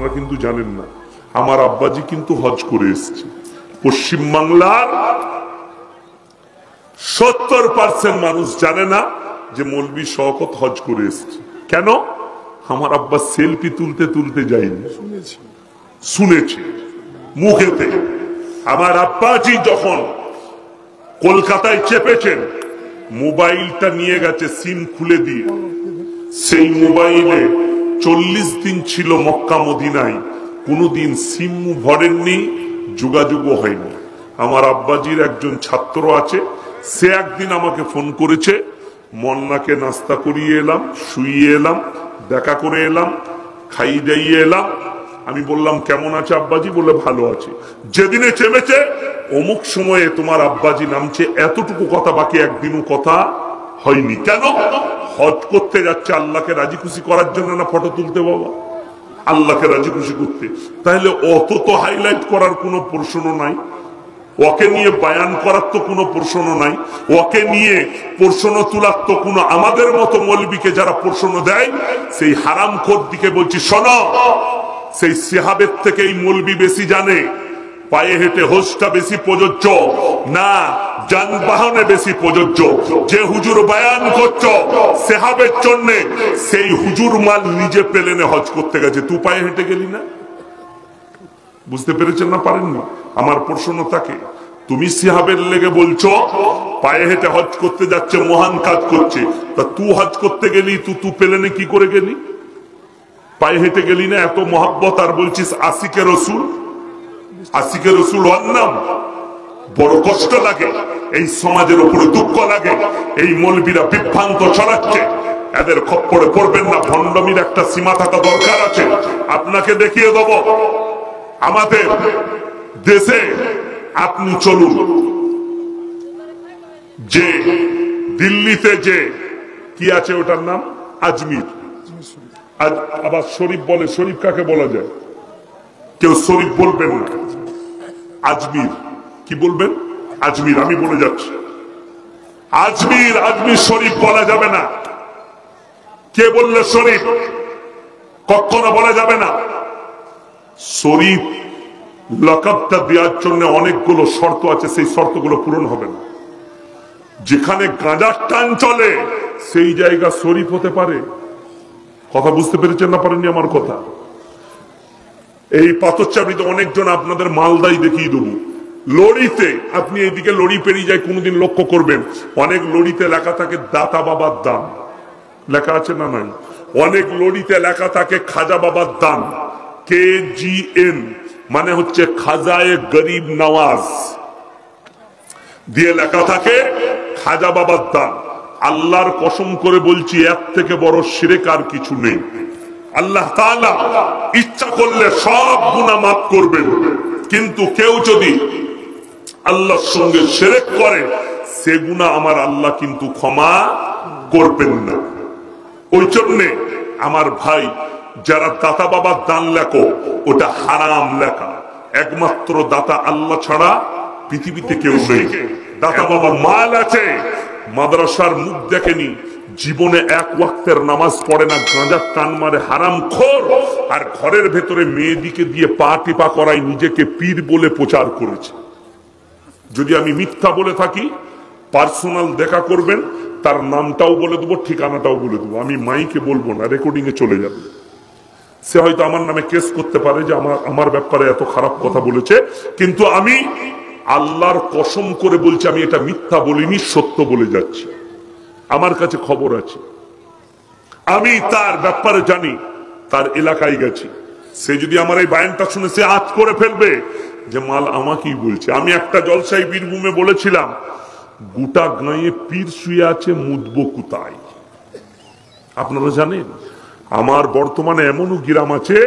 আপনারা কিন্তু জানেন না, আমার আব্বাজি কিন্তু হজ করে এসেছে। পশ্চিমবাংলার 70% মানুষ জানে না যে মৌলভী শওকত হজ করে এসেছে। কেন? আমার আব্বা সেলফি তুলতে তুলতে যায়নি, শুনেছে মুখেতে। আমার আব্বাজি যখন কলকাতায় চেপেছেন, মোবাইলটা নিয়ে গেছে সিম খুলে দিয়ে। সেই মোবাইলে 40 দিন ছিল মক্কা মদিনায়, কোনদিন সিম ভরেননি, যোগাযোগও হয়নি। আমার আব্বাজির একজন ছাত্র আছে, সে একদিন আমাকে ফোন করেছে, মন্নাকে নাস্তা করিয়ে এলাম, শুইয়ে এলাম, দেখা করে এলাম, খাইয়ে দাইয়ে এলাম। আমি বললাম কেমন আছে আব্বাজি? বলে ভালো আছে। যেদিনে চেপেছে অমুক সময়ে তোমার আব্বাজি নামছে, এতটুকু কথা বাকি একদিনও কথা হয়নি। কেন? হজ করতে যাচ্ছে আল্লাহকে রাজি খুশি করার জন্য না ফটো তুলতে বাবা, আল্লাহকে রাজি খুশি করতে। তাহলে অত তো হাইলাইট করার কোনো প্রশ্ন নাই, ওকে নিয়ে বায়ান করার তো কোনো প্রশ্ন নাই, ওকে নিয়ে প্রশ্ন তোলার তো কোনো, আমাদের মতো মৌলবীকে যারা প্রশ্ন দেয় সেই হারামখোর দিকে বলছি, শোনো, সেই সাহাবের থেকে এই মৌলবী বেশি জানে। পায়ে হেঁটে হজটা বেশি প্রযোজ্য না, যানবাহনে বেশি প্রযোজ্য। যে হুজুর বায়ান করছো সাহাবের জন্য, সেই হুজুর মাল নিজে প্লেনে হজ করতে গেছে, তুই পায়ে হেঁটে গেলি না? বুঝতে পেরেছেন না পারেননি? আমার প্রশ্ন থাকে, তুমি সাহাবের লেগে বলছো পায়ে হেঁটে হজ করতে যাচ্ছে, মহান কাজ করছে, তা তুই হজ করতে গেলি, তুই প্লেনে কি করে গেলি? পায়ে হেঁটে গেলি না? এত মহাব্বত, আর বলছিস আশিকে রসুল। আশিকে রসুল হওয়ার নাম বড় কষ্ট লাগে, এই সমাজের উপরে দুঃখ লাগে। এই মৌলবীরা বিভ্রান্ত ছড়াচ্ছে, এদের খপ্পরে পড়বেন না। ভণ্ডমির একটা সীমা থাকা দরকার আছে। আপনাকে দেখিয়ে দেব আমাদের দেশে, আপনি চলুন, যে দিল্লিতে যে কি আছে ওটার নাম আজমির, আবার শরীফ বলে। শরীফ কাকে বলা যায়? কেউ শরীফ বলবেন না, আজমির। কি বলবেন? আজমির। আমি বলে যাচ্ছি আজমির, আজমির শরীফ বলা যাবে না। কে বললে শরীফ? কখনো বলা যাবে না। শরীফ লকবটা দেওয়ার জন্য অনেকগুলো শর্ত আছে, সেই শর্তগুলো পূরণ হবে না। যেখানে গাঁজার টান চলে সেই জায়গা শরীফ হতে পারে। কথা বুঝতে পেরেছেন না পারেননি আমার কথা? এই পাথরচাপড়িতে অনেকজন আপনাদের মালদাই দেখিয়ে দেবো। লরিতে আপনি এইদিকে লরি পেরিয়ে যায়, কোনোদিন লক্ষ্য করবেন অনেক লরিতে লেখা থাকে দাতা বাবার দান, লেখা আছে না নাই? অনেক লরিতে লেখা থাকে খাজা বাবার দান, KGN, মানে হচ্ছে খাজায়ে গরিব নওয়াজ দিয়ে লেখা থাকে খাজা বাবার দান। আল্লাহর কসম করে বলছি, এর থেকে বড় শিরক আর কিছু নেই। আল্লাহ তাআলা ইচ্ছা করলে সব গুনাহ মাফ করবেন, কিন্তু কেউ যদি আল্লাহর সঙ্গে শিরক করে সে গুনাহ আমার আল্লাহ কিন্তু ক্ষমা করবেন না। ওই জন্যে আমার ভাই, যারা দাতা বাবার দান লেখো, ওটা হারাম লেখা। একমাত্র দাতা আল্লাহ ছাড়া পৃথিবীতে কেউ নেই। দাতা বাবা মাল আছে, মাদ্রাসার মুখ দেখেনি, জীবনে এক ওয়াক্তের নামাজ পড়ে না, গাঁজার টান মারে, হারামখোর, আর ঘরের ভেতরে মেয়েদিকে দিয়ে পা টিপা করায় নিজেকে পীর বলে প্রচার করেছে। যদি আমি মিথ্যা বলে থাকি, পার্সোনাল দেখা করবেন, তার নামটাও বলে দেবো, ঠিকানাটাও বলে দেবো। আমি মাইকে বলবো না, রেকর্ডিং এ চলে যাবে। সে হয়তো আমার নামে কেস করতে পারে যে আমার ব্যাপারে এত খারাপ কথা বলেছে, কিন্তু আমি আল্লাহর কসম করে বলছি, আমি এটা মিথ্যা বলিনি, সত্য বলে যাচ্ছি। আমার কাছে খবর আছে, আমি তার ব্যাপারে জানি, তার এলাকায় গেছি। সে যদি আমার এই বায়ানটা শুনে সে আজ করে ফেলবে যে মাল আমাকেই বলছে। আমি একটা জলসাই বীরভূমে বলেছিলাম, গোটা গাঁয়ে পীর শুয়ে আছে, মুদবো কোথায়? আপনারা জানেন আমার বর্তমানে এমনও গ্রাম আছে,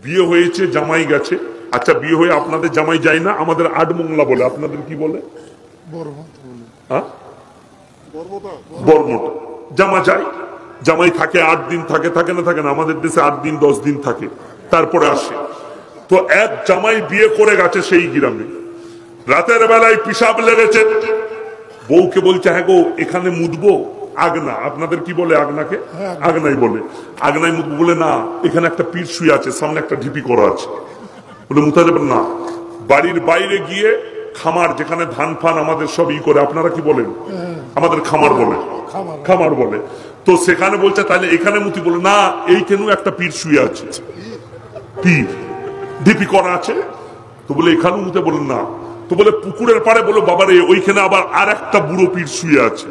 বিয়ে হয়েছে, জামাই গেছে। আচ্ছা, বিয়ে হয়ে আপনাদের জামাই যায় না? আমাদের আটমংলা বলে, আপনাদের কি বলে? বর্মটা। জামা যায়, জামাই থাকে 8 দিন, থাকে না? আমাদের দেশে 8 দিন 10 দিন থাকে, তারপরে আসে। তো এক জামাই বিয়ে করে গেছে সেই গ্রামে, রাতের বেলায় পিসাব লেগেছে, বউকে বলছে হ্যাঁ গো এখানে মুদবো? আগনা, আপনাদের কি বলে আগনাকে? আগনাই বলে। আগনাই বলে না, এখানে একটা পীর শুয়ে আছে, সামনে একটা ঢিপি করা আছে। বলে মুতা যাবেন না। বাড়ির বাইরে গিয়ে খামার, যেখানে ধান ফান আমাদের সব ই করে, আপনারা কি বলেন? আমাদের খামার বলে, খামার বলে। তো সেখানে বলছে তাহলে এখানে মুতি, বলে না, এইখানেও একটা পীর শুয়ে আছে, পীর ঢিপি করা আছে। তো বলে এখানেও মুতে, বলেন না। তো বলে পুকুরের পাড়ে, বলো বাবারে ওইখানে আবার আর একটা বুড়ো পীর শুয়ে আছে,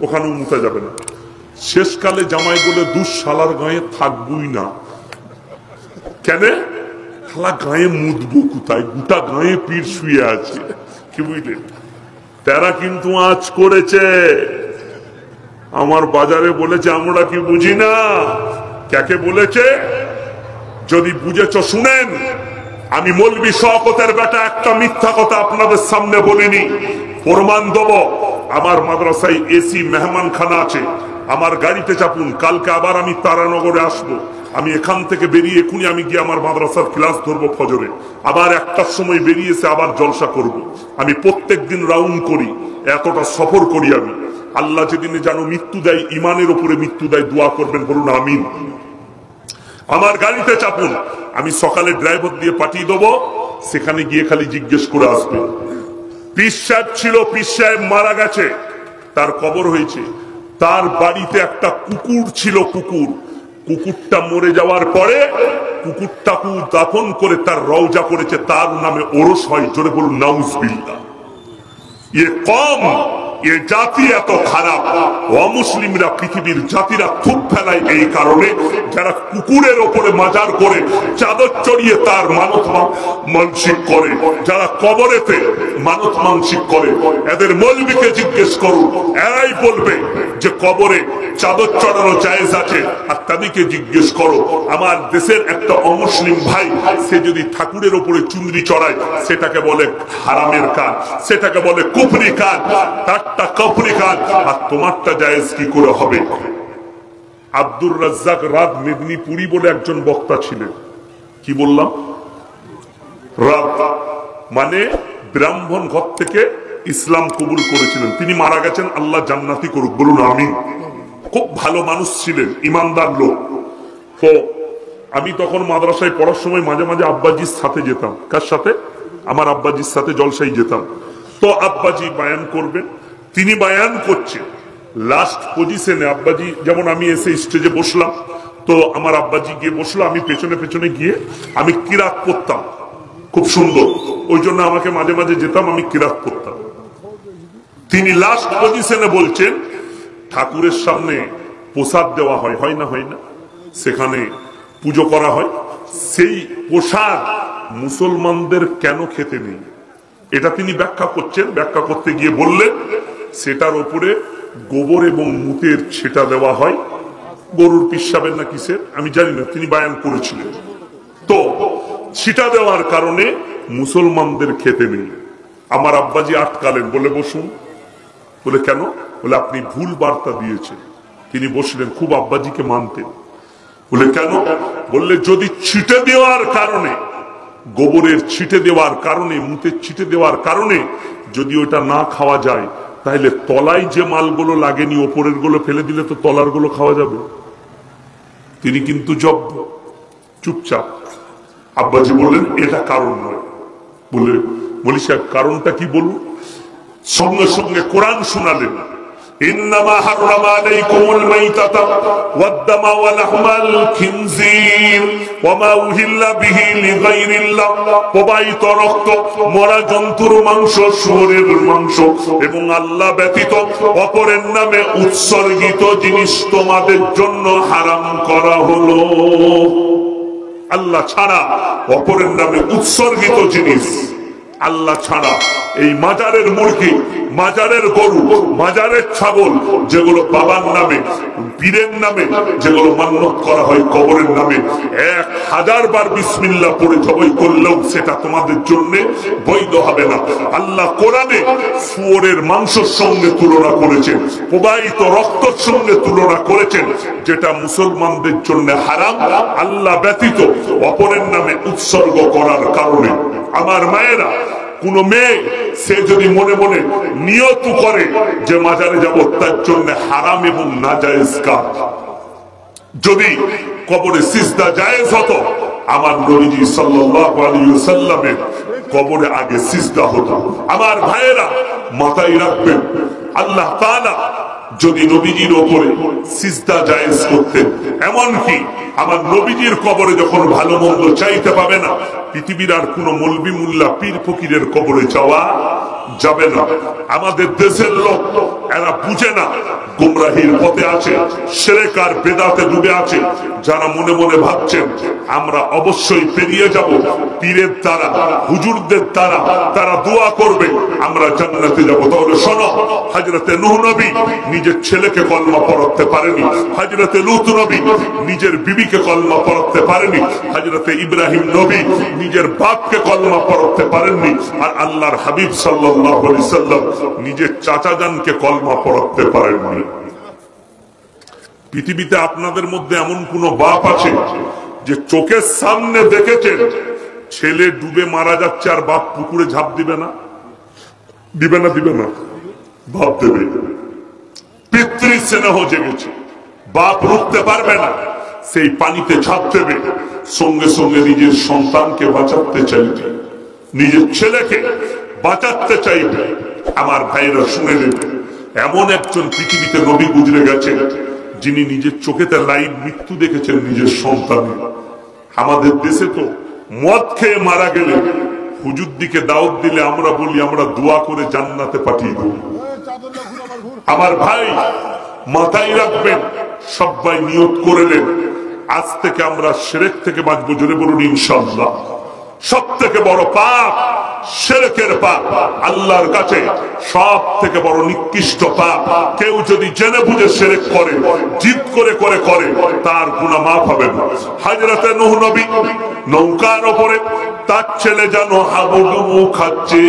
ওখানেও মুতা যাবে না। শেষকালে জামাই বলে দুঃশালার গায়ে থাকবই না। কেন? শালা গায়ে মুতবো কোথায়, গোটা গায়ে পীর শুয়ে আছে। কি বুঝলেন? তারা কিন্তু আজ করেছে। আমার বাজারে বলেছে, আমরা কি বুঝি না? কাকে বলেছে? যদি বুঝেছ শুনেন, আমি মৌলবি শওকতের বেটা একটা মিথ্যা কথা আপনাদের সামনে বলিনি, প্রমাণ দেব। আমার মাদ্রাসায় এসি মেহমানখানা আছে, আমার গাড়িতে চাপুন, কালকে আবার আমি তারানগরে আসবো। আমি এখান থেকে বেরিয়ে এখনই আমি গিয়ে আমার মাদ্রাসার ক্লাস ধরবো ফজরে, আবার 1টার সময় বেরিয়েছে আবার জলসা করব। আমি প্রত্যেক দিন রাউন্ড করি, এতটা সফর করি আমি। আল্লাহ যেদিনে যেন মৃত্যু দেয়, ইমানের উপরে মৃত্যু দেয়, দোয়া করবেন, বলুন আমিন। আমার গাড়িতে চাপুন, আমি সকালে ড্রাইভার দিয়ে পাঠিয়ে দেবো, সেখানে গিয়ে খালি জিজ্ঞেস করে আসবে। পীর সাহেব ছিল, পীর সাহেব মারা গেছে, তার কবর হয়েছে। তার বাড়িতে একটা কুকুর ছিল, কুকুরটা মরে যাওয়ার পরে কুকুরটাকে দাফন করে তার রওজা করেছে, তার নামে ওরস হয়। জোরে বলুন নাউজুবিল্লাহ। এ কম, এ জাতি এত খারাপ। অমুসলিমরা পৃথিবীর জাতিরা খুব ফেলায় এই কারণে, যারা কুকুরের ওপরে মাজার করে চাদর চড়িয়ে তার মানত মানসিক করে, যারা কবরেতে মানত মানসিক করে। এদের মৌলবীকে জিজ্ঞেস করুন, এরাই বলবে যে কবরে চাদর চড়ানো জায়েজ আছে। আর তাদেরকে জিজ্ঞেস করো, আমার দেশের একটা অমুসলিম ভাই, সে যদি ঠাকুরের ওপরে চুনরি চড়ায়, সেটাকে বলে হারামের কাজ, সেটাকে বলে কুফরি কাজ, তারটা কুফরি কাজ। আর তোমারটা জায়েজ কি করে হবে? আব্দুর রাজ্জাক রাত মেদিনীপুরি বলে একজন বক্তা ছিলেন। কি বললাম? রাত মানে ব্রাহ্মণ ঘর থেকে ইসলাম কবুল করেছিলেন। তিনি মারা গেছেন, আল্লাহ জান্নাতি করুক, বলুন আমিন। খুব ভালো মানুষ ছিলেন, ইমানদার লোক। তো আমি তখন মাদ্রাসায় পড়ার সময় মাঝে মাঝে আব্বাজির সাথে যেতাম। কার সাথে? আমার আব্বাজির সাথে জলসায় যেতাম। তো আব্বাজি বায়ান করবেন, তিনি বায়ান করছেন, লাস্ট পজিশনে আব্বাজি, যেমন আমি এসে স্টেজে বসলাম, তো আমার আব্বাজি গিয়ে বসলো, আমি পেছনে পেছনে গিয়ে আমি কিরাত পড়তাম খুব সুন্দর, ওই জন্য আমাকে মাঝে মাঝে যেতাম, আমি কিরাত পড়তাম। তিনি লাস্ট পজিশনে বলছেন, ঠাকুরের সামনে প্রসাদ দেওয়া হয়, হয় না? হয় না? সেখানে পুজো করা হয়, সেই প্রসাদ মুসলমানদের কেন খেতে নেই, এটা তিনি ব্যাখ্যা করছেন। ব্যাখ্যা করতে গিয়ে বললেন, সেটার উপরে গোবর এবং মুতের ছেটা দেওয়া হয়, গরুর পিসাবের না কিসের আমি জানি না, তিনি বায়ান করেছিলেন। তো ছিটা দেওয়ার কারণে মুসলমানদের খেতে নেই। আমার আব্বাজি আটকালেন, বলে বসুন। বলে কেন? বলে আপনি ভুল বার্তা দিয়েছেন। তিনি বসলেন, খুব আব্বাজিকে মানতেন। বলে কেন? বললে যদি ছিটে দেওয়ার কারণে, গোবরের ছিটে দেওয়ার কারণে, মুতের ছিটে দেওয়ার কারণে যদি ওটা না খাওয়া যায়, তাহলে তলায় যে মালগুলো লাগেনি ওপরের গুলো ফেলে দিলে তো তলার গুলো খাওয়া যাবে। তিনি কিন্তু জব্দ, চুপচাপ। আব্বাজি বললেন এটা কারণ নয়। বলে বলি সাহেব কারণটা কি বলুন? সঙ্গে সঙ্গে কোরআন শোনালেন, ইন্নামা হারামা আলাইকুমুল মাইতাতা ওয়াদ-দামা ওয়া লাহমাল খিনজির ওয়া মা উহিল্লা বিহি লিগাইরিল্লাহ। প্রবাহিত রক্ত, মরা জন্তুর মাংস, শুয়োরের মাংস এবং আল্লাহ ব্যতীত অপরের নামে উৎসর্গিত জিনিস তোমাদের জন্য হারাম করা হলো। আল্লাহ ছাড়া অপরের নামে উৎসর্গিত জিনিস, আল্লাহ ছাড়া এই মাজারের মুরগি, মাজারের গরু, মাজারের ছাগল, যেগুলো বাবার নামে, পীরের নামে, যেগুলো মান্যত করা হয় কবরের নামে, 1000 বার বিসমিল্লাহ পড়ে জবাই করলেও সেটা তোমাদের জন্য বৈধ হবে না। আল্লাহ কোরআনে শুয়োরের মাংসের সঙ্গে তুলনা করেছেন, প্রবাহিত রক্তের সঙ্গে তুলনা করেছেন, যেটা মুসলমানদের জন্য হারাম আল্লাহ ব্যতীত অপরের নামে উৎসর্গ করার কারণে। আমার মায়েরা, কোন মেয়ে সে যদি মনে মনে নিয়ত করে যে মাজারে যাব, তার জন্য হারাম এবং নাজায়েজ কাজ। যদি কবরে সিজদা জায়েজ হতো, আমার নবীজি সাল্লাল্লাহু আলাইহি ওয়াসাল্লামের কবরে আগে সিজদা হতো। আমার ভাইয়েরা মাথায় রাখবেন, আল্লাহ তাআলা যদি নবীজির ওপরে সিজদা জায়েজ করতেন, এমনকি আমার নবীজির কবরে যখন ভালো মন্দ চাইতে পাবে না, পৃথিবীর আর কোন মৌলবি মুল্লা পীর ফকিরের কবরে যাওয়া যাবে না। আমাদের দেশের লোক এরা বুঝে না, গুমরাহির পথে আছে, শিরক আর বেদাতে ডুবে আছে। যারা মনে মনে ভাবছেন আমরা অবশ্যই পেরিয়ে যাব, পীরের দ্বারা হুজুরদের দ্বারা তারা দোয়া করবে আমরা জান্নাতে যাব, তাহলে শোনো, হযরতে নূহ নবী নিজের ছেলেকে কলমা পড়াতে পারেনি, হযরতে লূত নবী নিজের বিবিকে কলমা পড়াতে পারেনি, হযরতে ইব্রাহিম নবী নিজের বাপকে কলমা পড়াতে পারেননি, আর আল্লাহর হাবিব সাল্লাল্লাহু আলাইহি সাল্লাম নিজের চাচাজানকে কলমা পড়াতে পারেননি। পৃথিবীতে আপনাদের মধ্যে এমন কোন বাপ আছে যে চোখের সামনে দেখেছেন ছেলে ডুবে মারা যাচ্ছে আর বাপ পুকুরে ঝাঁপ দিবে না? দিবে না? দিবে না? বাপ দেবে। পিতৃ স্নেহ জেগেছে, বাপ রুখতে পারবে না, সেই পানিতে ঝাঁপ দেবে, সঙ্গে সঙ্গে নিজের সন্তানকে বাঁচাতে চাইবে, নিজের ছেলেকে বাঁচাতে চাইবে। আমার ভাইরা শুনে নেবে, এমন একজন পৃথিবীতে নবী গুজরে গেছেন যিনি নিজের চোখেতে লাইভ মৃত্যু দেখেছেন নিজের সন্তানের। আমাদের দেশে তো মদ খেয়ে মারা গেলে হুজুর দিকে দাওয়াত দিলে আমরা বলি আমরা দোয়া করে জান্নাতে পাঠিয়ে দেব। আমার ভাই মাথায় রাখবেন, সবাই নিয়ত করলেন আজ থেকে আমরা শিরক থেকে বাঁচবো। জোরে বলুন ইনশাআল্লাহ। সব থেকে বড় পাপ শিরকের পাপ, আল্লাহর কাছে সব থেকে বড় নিকৃষ্ট পাপ। কেউ যদি জেনে বুঝে শিরক করে, জিদ করে করে করে, তার গুনাহ মাফ হবে না। হযরতে নূহ নবী নৌকার উপরে তার ছেলে যেন হাবুডুবু খাচ্ছে,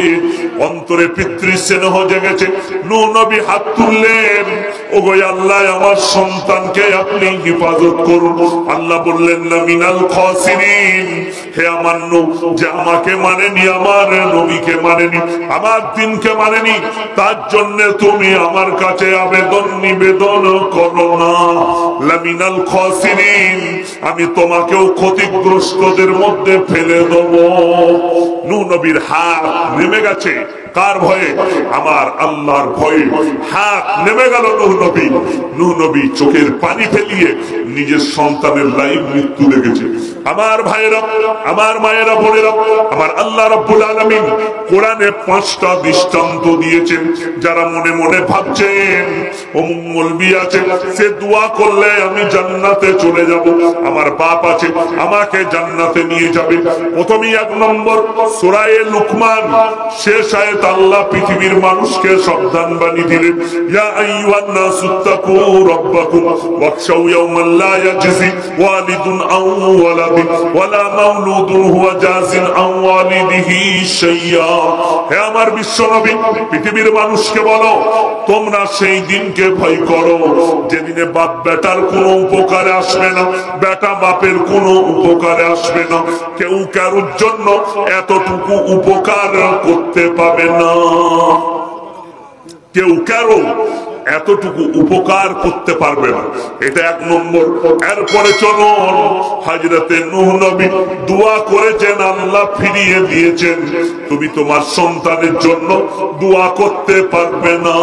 অন্তরে পিতৃ স্নেহ জেগেছে। নূহ নবী হাত তুললেন, ওগো আল্লাহ আমার সন্তানকে আপনি হেফাজত করুন। আল্লাহ বললেন না মিনাল খাসিরিন, হে আমার নূহ, যে আমাকে মানেনি, আমার নবীকে মানেনি, আমার দিনকে মানেনি, তার জন্য তুমি আমার কাছে আবেদন নিবেদন করো না। লামিনাল খাসিরিন, আমি তোমাকেও ক্ষতিগ্রস্তদের মধ্যে ফেলে দেব। নূহ নবীর হাত নেমে গেছে, কার ভয়ে? আমার আল্লাহর ভয়ে হাত নেমে গেল নূহ নবী চোখের পানি ফেলিয়ে নিজের সন্তানের লাইভ মৃত্যু দেখেছে। আমার ভাইয়েরা, আমার মায়েরা, বোনেরা, আমার আল্লাহ রাব্বুল আলামিন কোরআনে 5টা দৃষ্টান্ত দিয়েছেন। যারা মনে মনে ভাবছেন অমুক মৌলবি আছে, সে দোয়া করলে আমি জান্নাতে চলে যাব, আমার বাপ আছে আমাকে জান্নাতে নিয়ে যাবে। প্রথমেই 1 নম্বর সূরা লুকমান শেষ আয়াত আল্লাহ পৃথিবীর মানুষকে সাবধান বানিয়ে দিলেন, ইয়া আইয়ুহান নাসুত্তাকু রাব্বাকুম ওয়াখশাউ ইয়াওমান লা ইয়াজজি ওয়ালিদুন আন ওয়ালাদি ওয়ালা মাউলুদুন হুয়া জাযিন আন ওয়ালিদিহি শাইয়্যা। হে আমার বিশ্বনবী, পৃথিবীর মানুষকে বলো তোমরা সেই দিনকে ভয় করো যেদিনে বাপ বেটার কোনো উপকারে আসবে না, বেটা বাপের কোনো উপকারে আসবে না, কেউ কারোর জন্য এতটুকু উপকার করতে পাবে না, কেউ কারো এতটুকু উপকার করতে পারবে না। এটা 1 নম্বর। এরপরে চলুন, হযরতে নূহ নবী দোয়া করেছেন, আল্লাহ ফিরিয়ে দিয়েছেন, তুমি তোমার সন্তানের জন্য দোয়া করতে পারবে না।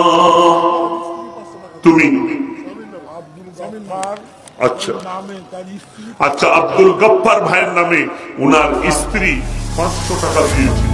তুমি আচ্ছা আচ্ছা আব্দুল গফফার ভাইয়ের নামে উনার স্ত্রী 500 টাকা দিয়েছে।